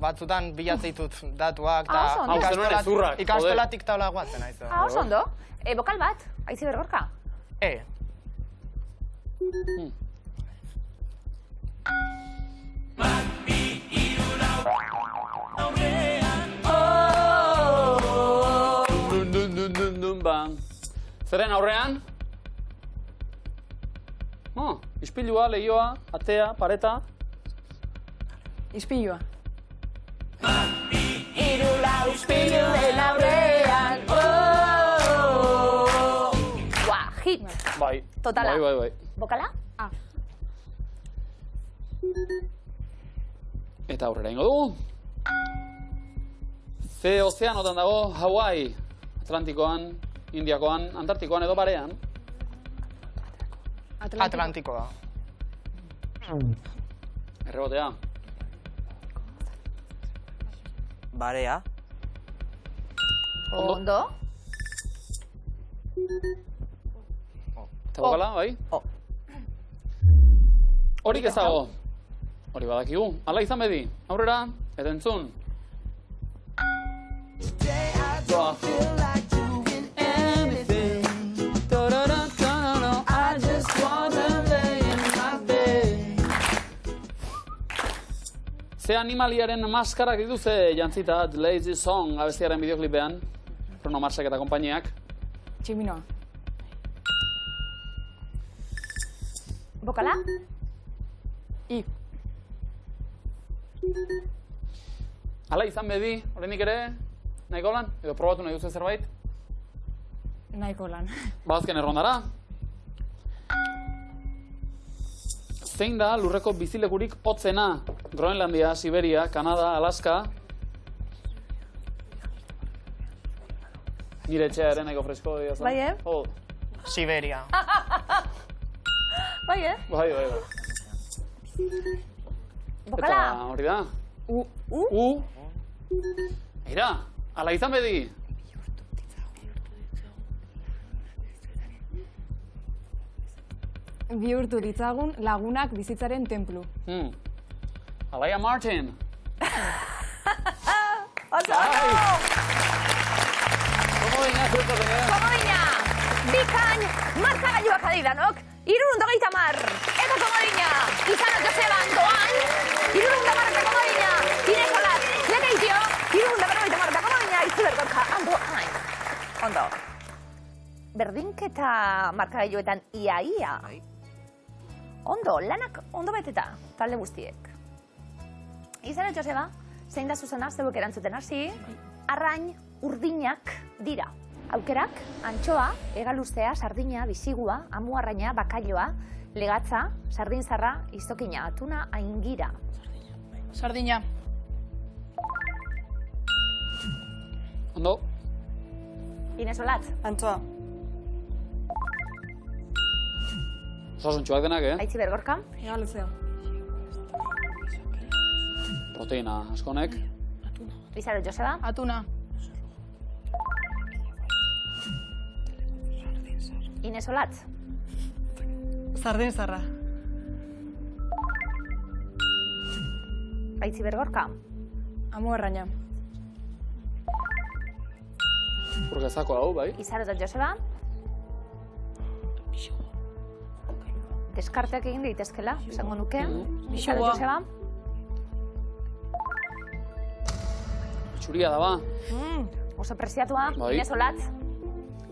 batzutan bilatzeitut datuak, oso ondo. Hau, zenuen ezurrak, ikastolatik taula guatzen aizu. Oso ondo. Bokal bat, Aitziber Gorka? Zeren aurrean? Ispilua, lehioa, atea, pareta. Ispilua. Hiru lau ispiluen aurrean. Hit. Bai. Totala. Bai. Bokala? Eta aurrera ingo dugu. Ze ozeanotan dago Hawaii, Atlantikoan, Indiakoan, Antartikoan edo barean. Atlantikoa. Errebotea. Barea. Ondo. Eta bokala, bai? Horik ez dago. Hori badakigu. Hala izan bedi. Aurrera, eta entzun. Ze animaliaren maskarak dituze jantzita Lazy Song abestiaren bideoklipean. Bruno Marsek eta konpainiak. Tximinoa. Bokala? Hala izan bedi, oraindik ere, nahiko lan? Edo probatu nahi duzu zerbait? Nahiko lan. Bazken errondara. Zein da lurreko bizilekurik hotzena? Groenlandia, Siberia, Kanada, Alaska. Nire etxea ere nahiko fresko dira. Bai, Siberia. Bai, Bai. Bokala? Eta hori da. Eira, ala izan bedi. Bihurtu ditzagun lagunak bizitzaren templu. Alaia Martin. Oso! Komodina, zurtu zen, Komodina! Bikain, markagailuak adidanok, 330. Eta komodina, izanok Joseban doan, 330 eta komodina, Inez Olatz, lekeitio, 350 eta komodina, Aitziber Gorka, ando hain. Ondo. Berdinketa markagailuetan ia. Ondo, lanak ondo beteta, talde guztiek. Izanok Joseba, zein da zuzena, zeuek erantzuten hasi, arrain urdinak dira. Aukerak, antxoa, hegaluzea, sardina, bizigua, amuarraina, bakailoa, legatza, sardinzarra, izokina, atuna, aingira. Sardina. Ondo. Inez Olatz, Antxoa. Osasuntxuak denak, Aitziber Gorka, Hegaluzea. Proteina askonek. Izanok Joseba, Atuna. Inez Olatz, Sardin zarra. Aitziber Gorka, Amuarraina. Burgezako hau, bai? Izanok Joseba, deskarteak egin daitezkela, esango nuke. Izanok Joseba, Txuria da, ba. oso preziatua, Bai. Inez Olatz,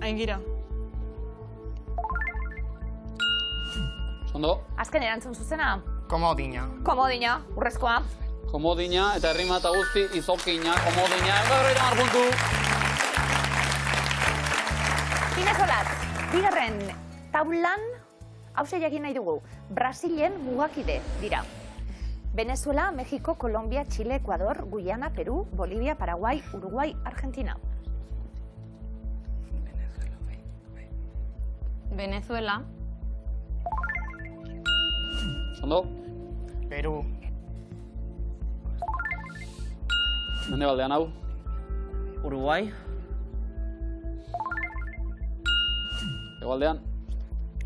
Aingira. Ondo. azken erantzun zuzena, Komodina. Komodina, urrezkoa. Komodina eta errima eta guzti izokina, komodina. 150 puntu. Inez Olatz, bigarren taulan, hause jakin nahi dugu, Brasilen mugakide dira. Venezuela, Mexiko, Kolombia, Chile, Ecuador, Guyana, Peru, Bolivia, Paraguay, Uruguay, Argentina. Venezuela. Ondo? Peru. Mendebaldean hau. Uruguay. Hegoaldean.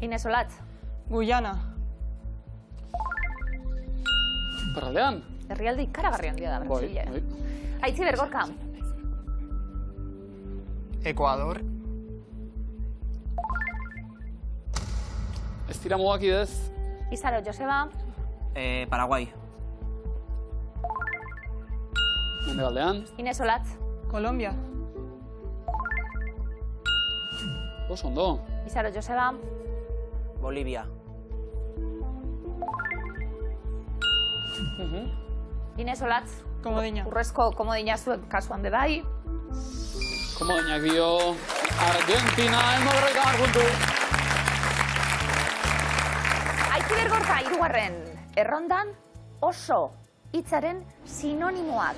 Inez Olatz, Guyana. Iparraldean. herrialde ikaragarri handia da Brasilia. Bai. Aitziber Gorka, Ecuador. Ez dira mugakidez. Izaro Joseba, Paraguay. Mendebaldean. Inez Olatz, Colombia. Oso ondo. Izaro Joseba, Bolivia. Inez Olatz, Komodina. urrezko komodina zuek kasuan be bai. Komodinak dio Argentina, 150 puntu. Aitziber Gorka, hirugarren errondan oso hitzaren sinonimoak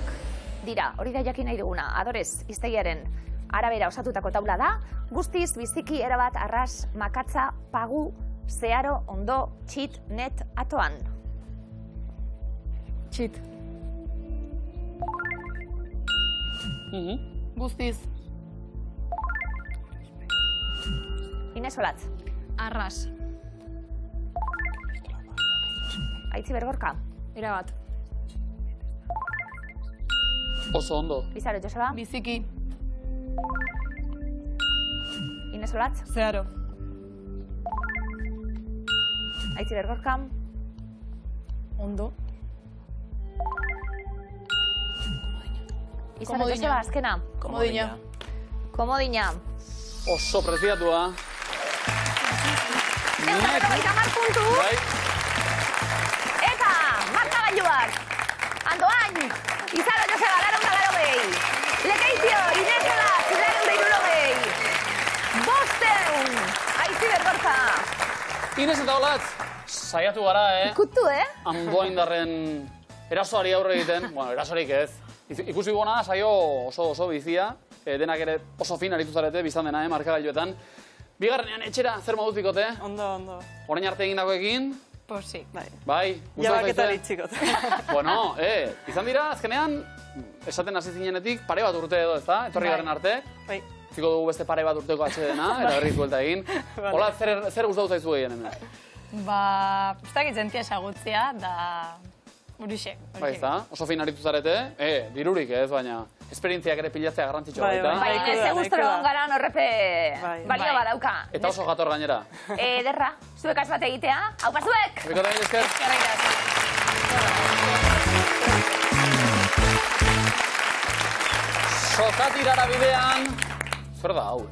dira. Hori da jakin nahi duguna. Adorez, hiztegiaren arabera osatutako taula da. Guztiz, biziki, erabat, arras, makatza, pagu, zeharo, ondo, txit, net, atoan. Txit. Guztiz. Inez Olatz, Arras. Aitziber Gorka, Erabat. Oso ondo. Izaro Joseba, Biziki. Inez Olatz, Zeharo. Aitziber Gorka, Ondo. Izaro Komodina. Joseba, azkena. Komodina. Komodina. Oso preziatua. Puntu. Bai. Eta, markagailuak. Andoain, Izaro Joseba, 180. Lekeitio, Inez Olatz, 160. Bosteun, Aitziber Gorka. Inez eta Olatz, saiatu gara, Ikutu, Andoaindarren erasoari aurre egiten. Bueno, erasorik ez. Ikusi gona, saio oso bizia. Denak ere oso fin aritu zarete, bizan dena, markagailuetan. Bigarrenean etxera, zer moduz dikote? Ondo. Orain arte egindakoekin? Posi, bai. Bai, Jabaketan itxikot. Bueno, izan dira, azkenean, esaten hasi zinenetik, pare bat urte edo, ezta? Etorri garen arte. Bai. Ziko dugu beste pare bat urteko atxedena, eta berriz buelta egin. Hola, zer gustatu zaizu egin hemen? Ba, ustak izentia esagutzea, da... Horixe. Bai, ezta? Oso fin aritu zarete, dirurik ez, baina esperientziak ere pilatzea garrantzitsua Bai, baita. Baina Nahiko da, ez guztoro nahiko da. ongaran horrepe Bai. balio badauka. Eta oso jator gainera. Ederra, zuek bat egitea. Haupa zuek! Bikote egin esker. Sokatirara bidean, zer da hau?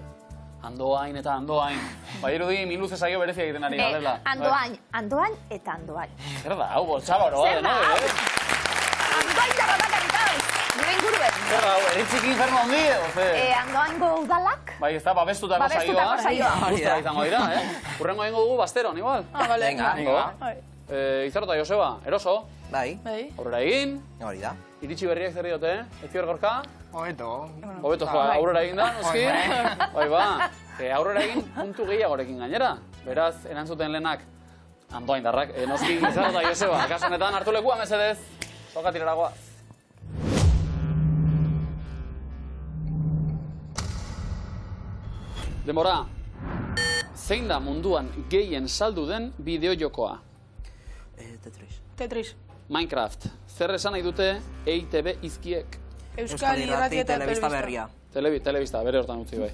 Andoain eta Andoain. Ba, irudi minluze saio berezia egiten ari galela. Andoain eta Andoain. Zer da hau, boltsabaroa Zer da hau? Andoain da batakaritan, gure inguruen. Zer da hau, eritzik inferno handi edo, ze? Andoaingo udalak, Bai, ez da, babestutako saioa. babestutako saioa. Guztia izango dira, Urrengo egingo dugu Basteron, igual. Bale. Venga. Izaro eta Joseba, eroso, Bai. aurrera egin, Hori da. iritsi berriak zer diote, Aitziber Gorka, Hobeto. hobeto aurrera egin da, noski. Bai, ba, aurrera egin puntu gehiagorekin gainera. Beraz, erantzuten lehenak, Andoaindarrak, noski Izaro eta Joseba. Kasu honetan, hartu lekua, mesedez, sokatirara goaz. Denbora, zein da munduan gehien saldu den bideo-jokoa? Tetris. Tetris. Minecraft. Zer esan nahi dute EITB izkiek? Euskal Irrati eta Telebista berria. Telebista, bere hortan utzi bai.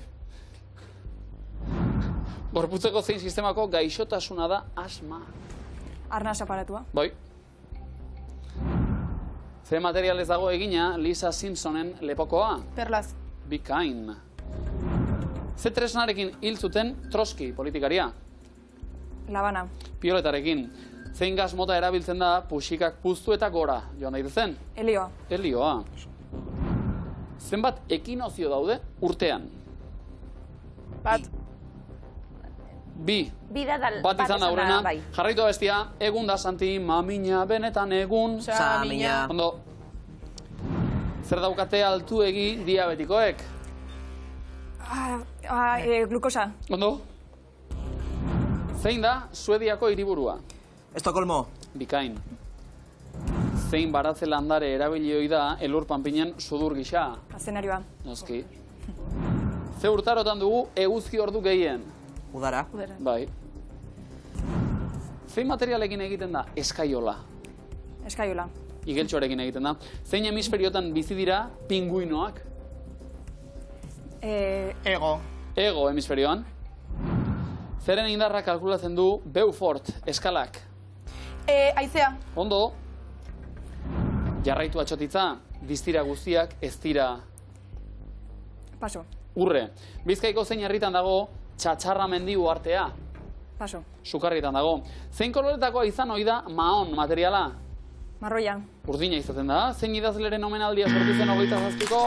Gorputzeko zein sistemako gaixotasuna da asma. Arnaz aparatua. Bai. Ze materialez dago egina Lisa Simpsonen lepokoa? Perlaz. Be kind. Ze tresnarekin hil zuten Trotsky politikaria? Labana. Pioletarekin. Zein gas mota erabiltzen da puxikak puztu eta gora, joan daitezen? Helioa. Helioa. Zenbat ekinozio daude urtean? Bat. Bi. Bat izan da aurrena. Jarraitu abestia, egun da Santi, mamina, benetan egun. Samina. Ondo. Zer daukate altuegi diabetikoek? Glukosa. Ondo. Zein da Suediako hiriburua? Estokolmo. Bikain. Zein baratze landare erabilioi da elur panpinen sudur gisa? Azenarioa. Noski. Ze urtarotan dugu eguzki ordu gehien? Udara. Bai. Zein materialekin egiten da eskaiola? Eskaiola. Igeltxoarekin egiten da. Zein hemisferiotan bizi dira pinguinoak? Ego. Ego hemisferioan. Zeren indarra kalkulatzen du Beaufort eskalak? Aizea. Ondo. Jarraitu atxotitza, distira guztiak ez dira Paso. urre. Bizkaiko zein herritan dago Txatxarra mendi uhartea? Paso. Sukarrietan dago. Zein koloretakoa izan ohi da mahon materiala? Marroia. Urdina izaten da. Zein idazleren omenaldia sortu zen 27ko?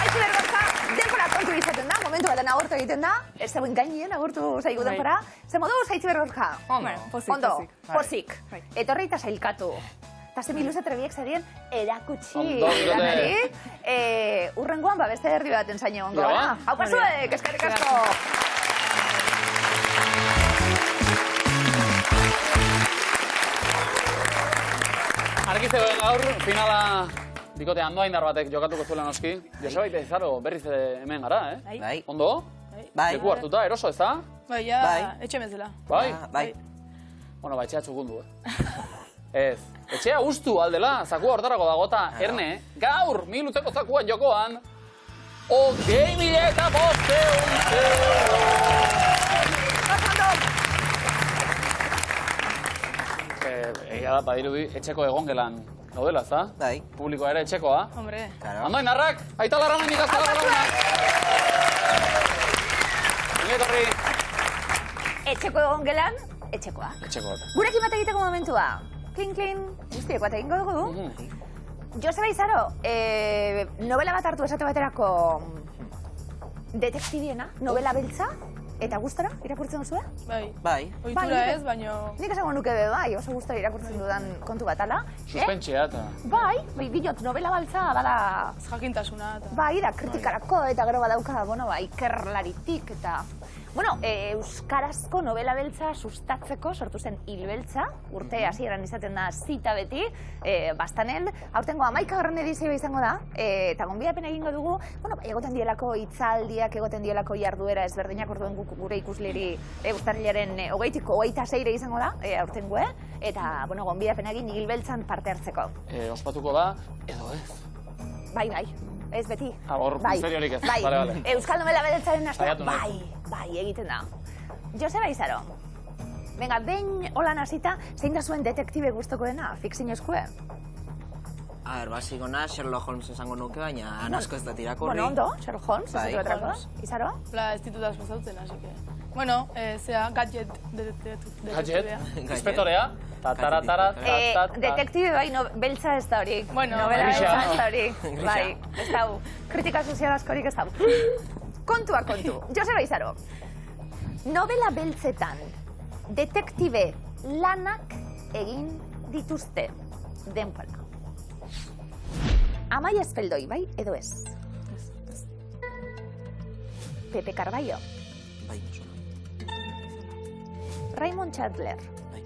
Aitziber Gorka, denbora kontu izaten da, momentu batean agurtu egiten da, ez zegoen gainien agurtu zaigu denbora. Ze moduz, Aitziber Gorka? Ondo, pozik. Etorri eta sailkatu. Eta ze miluze trebiek zarien erakutsi lanari. Urrengoan, beste herri baten zain egongo. Hau pasuek, eskerrik asko! Argi zegoen gaur, finala bikote handoa indar batek jokatuko zuela noski. Joseba eta Izaro berriz hemen gara, eh? Bai. Ondo? Bai. Leku hartuta, eroso ez da? Bai, ja, Bai. etxe mezela. Bai? Bai. Bueno, ba, etxea txukundu, Ez. Etxea ustu aldela, zakua hortarako dagota, erne, gaur, minuteko zakuan jokoan, 20.500 Egia da, badirudi, etxeko egongelan gaudela, ez da? Bai. Publikoa ere etxekoa. Hombre. Claro. Andoin narrak, aita larramendik azala larramenak. Etorri. Etxeko egongelan, etxekoa. Etxekoa. Gurekin bat egiteko momentua. Klin, klin, guztiek bat egingo dugu. Joseba Izaro, novela bat hartu esate baterako detektibiena, novela beltza, eta gustora irakurtzen duzue? Bai. Bai. Ohitura ez, baino... Nik esango nuke be bai, oso gustora irakurtzen dudan kontu bat, ala? Suspentxea eta... Bai, diot, novela baltza, bada... Jakintasuna eta... Bai, da, kritikarako, eta gero badauka, bueno, ba, ikerlaritik, eta... Bueno, euskarazko novela beltza sustatzeko sortu zen hilbeltza, urte hasieran izaten da zita beti, bastanel, aurtengo 11. edizioa izango da, eta gonbidapen egingo dugu, bueno, egoten dielako hitzaldiak, egoten dielako jarduera ezberdinak orduen gure ikusleri urtarrilaren 26 izango da, aurtengo, eta, bueno, gonbidapen egin hilbeltzan parte hartzeko. Ospatuko da, edo ez. Bai, ez beti. Hor, misteriorik ez. Bai, Vale. Euskal novela beltzaren astea, Saiatu nahi. bai, egiten da. Joseba Izaro, venga, behin holan hasita, zein da zuen detektibe gustokoena, fikziozkoa? A ber, basikona, Sherlock Holmes esango nuke, baina asko ez da tirakurri. Bueno, ondo, Sherlock Holmes, Bai. ez baterako. Izaro? La, ez ditut asko zautzen, así que... Bueno, zea, gadget detektibea. Inspetorea. Detektibe bai, beltza ez da hori. Bueno, novela grisa. beltza ez da hori. Bai, ez da hu. Kritika sozial askorik ez da hu. Kontua kontu. Joseba Izaro, novela beltzetan detektibe lanak egin dituzte denbora. Amaia Ezpeldoi, bai, edo ez? Pepe Carballo. Bai, oso. Raymond Chandler. Bai.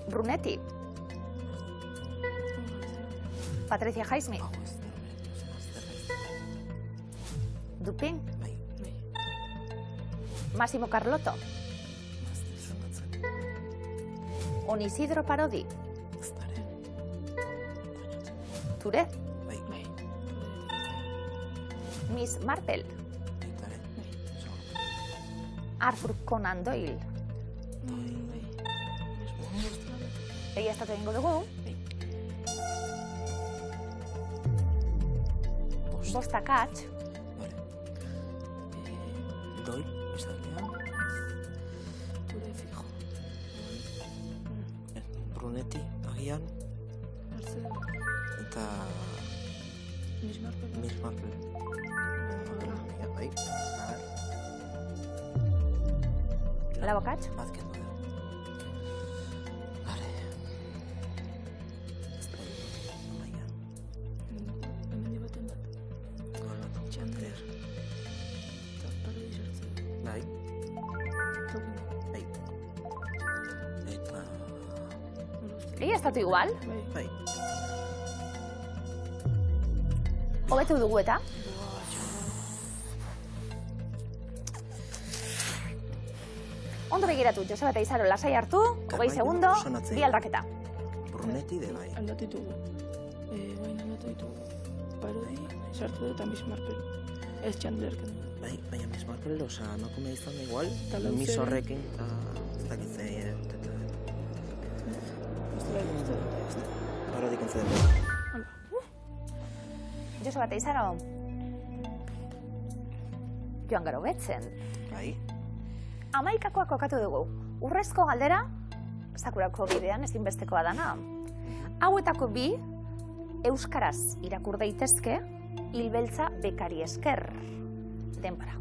Brunetti. Patricia Highsmith. Dupin. Bai. Massimo Carlotto. Onisidro Parodi. Touré. Bai. Miss Marple. Arthur Conan Doyle. Egia estatu egingo dugu. Bost akats. Ture fijo. Brunetti, agian. Eta... Miss Marple. Miss Marple. Bai. La bokatx? Bazken du. Vale. Maia. Hemendi baten bat. Chandler. Eta parodi sartzen. Bai. Token. Bai. Eta... Egi estatu igual? Bai. Hobetu dugu eta? Ondo begiratu, Joseba eta Izaro lasai hartu, 20 segundo, bi aldaketa. Brunetti de bai. Aldatu ditugu. Baina aldatu ditugu. Parodi sartu dut eta Miss Marple. Ez Chandler kendu. Bai, baina Miss Marple, oza, emakume izan da igual. Eta Miss horrekin, eta ez dakit zei, parodik entzuten. Joseba eta Izaro. Joan garo betzen. Bai. Amaikakoa kokatu dugu. Urrezko galdera, Sakurako bidean ezinbestekoa dana. Hauetako bi, euskaraz irakur daitezke, hilbeltza bekari esker. Denbora.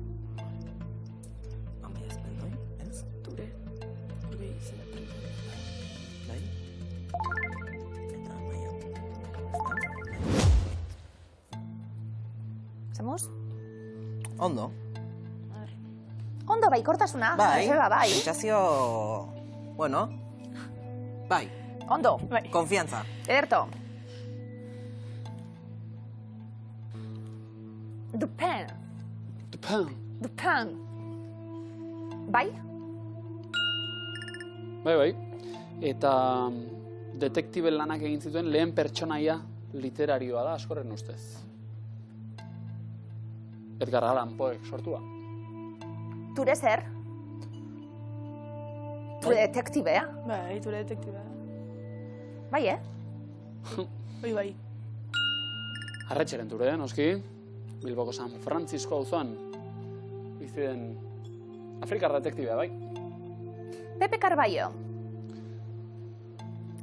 Amaia ezpen doi, ez? Ture. Ture izena prima. Bai. Eta Amaia. Zemuz? Ondo. Ondo, baikortasuna. Bai. Joseba, bai. Sentsazio... Bueno. Bai. Ondo. Konfiantza. Ederto. Dupin. Dupin. Dupin. Bai? Bai. Eta detektibe lanak egin zituen lehen pertsonaia literarioa da, askorren ustez. Edgar Allan Poek sortua. Ture zer? Ture detektibea? Bai, ture detektibea. Bai, Bai. Arretxeren ture, noski. Bilboko San Francisco auzoan bizi den Afrikar detektibea, bai. Pepe Carballo.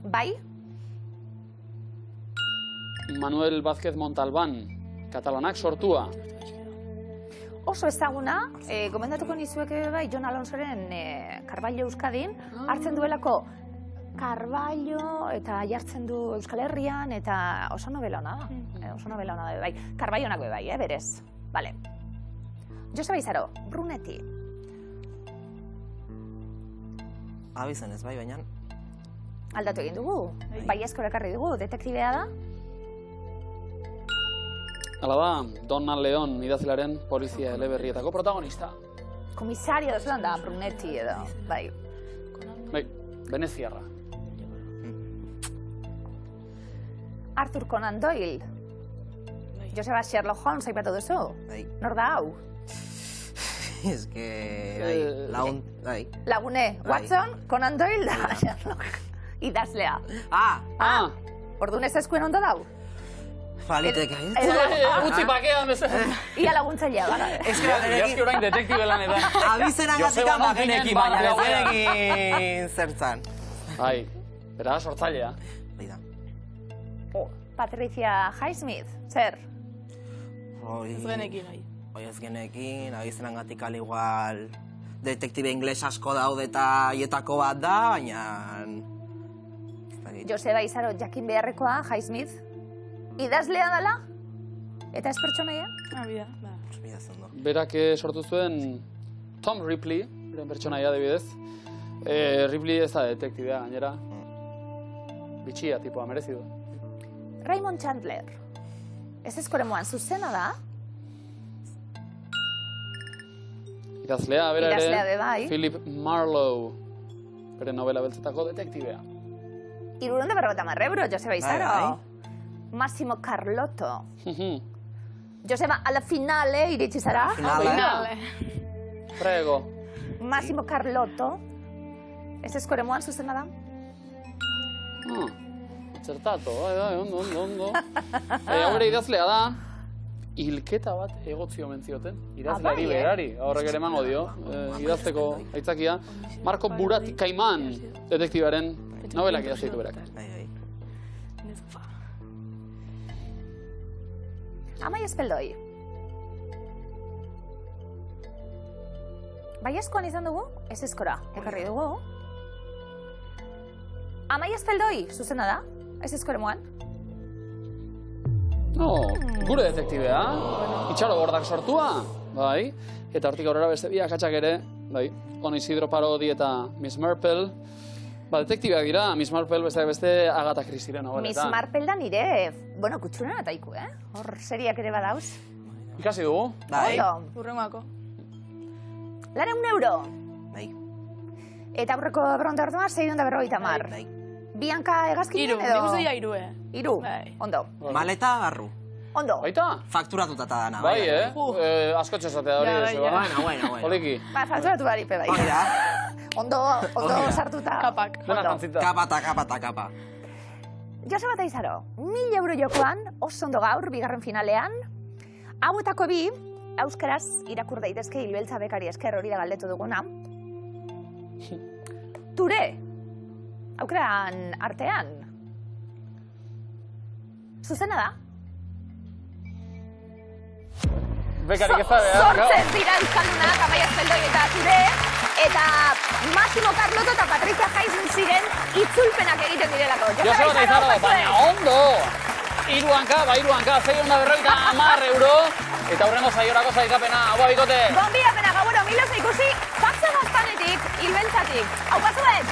Bai? Manuel Vázquez Montalbán, katalanak sortua. Oso ezaguna, gomendatuko nizueke bai, Jon Alonsoren Carballo Euskadin, hartzen duelako Carballo eta jartzen du Euskal Herrian, eta oso novela hona da. Oso novela hona da, bai. Carballonak bai, berez. Vale. Joseba Izaro, Brunetti. Abizen ez bai, baina... Aldatu egin dugu. Bai eskora ekarri dugu, detektibea da. Hala da, Donald Leon idazlearen polizia eleberrietako protagonista. Komisario da zelan da, Brunetti edo, bai. Bai, veneziarra. Arthur Conan Doyle. Joseba Sherlock Holmes aipatu duzu. Bai. Nor da hau? Ez que... Bai, lagun... Bai. Lagune, Watson, Conan Doyle da Sherlock. Idazlea. Orduan ez eskuen ondo dau? Faliteke, ez? Utzi pakean, ez? Ia laguntzailea, gara. Jazki orain detektibe lanetan. Abizenan gatika bagenekin, baina ez genekin zertzan. Bai, bera sortzailea. Baida. Patricia Highsmith, zer? Ez genekin, bai. Ez genekin, abizenan gatik al igual... Detektibe ingles asko daude eta hietako bat da, baina... Joseba Izaro, jakin beharrekoa, Highsmith. Idazlea dela? Eta ez pertsonaia? Bida, Berak sortu zuen Tom Ripley, beren pertsonaia adibidez. Ripley ez da detektibea gainera. Bitxia tipoa, merezi du. Raymond Chandler. Ez ezkoremoan zuzena da? Idazlea, bera Idazlea ere, bai. Philip Marlowe, bere novela beltzetako detektibea. 350 euro, Joseba Izaro. Massimo Carlotto. Joseba, alla finale iritsi zara? Finale. Prego. Massimo Carlotto. Ez ezkoremoan zuzena da? Zertatu, bai, ondo. Hau ere idazlea da. hilketa bat egotzi omen zioten. Idazleari berari, horrek ere emango dio, idazteko aitzakia. Marco Burat Kaiman detektibaren novelak idazte ditu berak. Amai Espeldoi. Baiezkoan izan dugu, ez eskora, ekarri dugu. Amai Espeldoi, zuzena da, ez eskore moan. No, gure detektibea, Itxaro Bordak sortua, bai. Eta hortik aurrera beste bi akatsak ere, bai. Ona Isidro Parodi eta Miss Marple. Ba, detektibeak dira, Miss Marple beste Agatha Christieren nobeletan. Miss Marple da nire, bueno, kutsunen ataiku, Hor seriak ere badauz. Ikasi dugu. Bai. Urrengoako. Lara €1. Bai. Eta aurreko bronta orduan, 650. Bai. Bianka egazkinen Iru, edo? nik uste dira iru, Iru, Bai. ondo. Maleta barru. Ondo. Baita? Fakturatuta eta dana. Bai, asko txesatea hori, Ja, Joseba. Bueno. Poliki. Ba, falturatu baripe bai. Hori da. Ondo sartuta. Kapak. Dena jantzita. Kapa. Joseba eta Izaro, €1000 jokoan, oso ondo gaur, bigarren finalean. Hauetako bi, euskaraz irakur daitezke Hilbeltza bekari esker hori da galdetu duguna. Ture, aukeran artean. Zuzena da? Bekarik ez da, Sortzen dira euskaldunak, Amai Espeldoi eta Ture, eta Massimo Carlotto eta Patricia Highsmith ziren itzulpenak egiten direlako. Joseba eta Izaro, baina ondo! Hiruanka, 650 €, eta hurrengo saiorako sailkapena, hau bikote! Gonbidapena, gauero, miloz ikusi, Paxa Gaztanetik, Hilbeltzatik. Hau, pasu bet!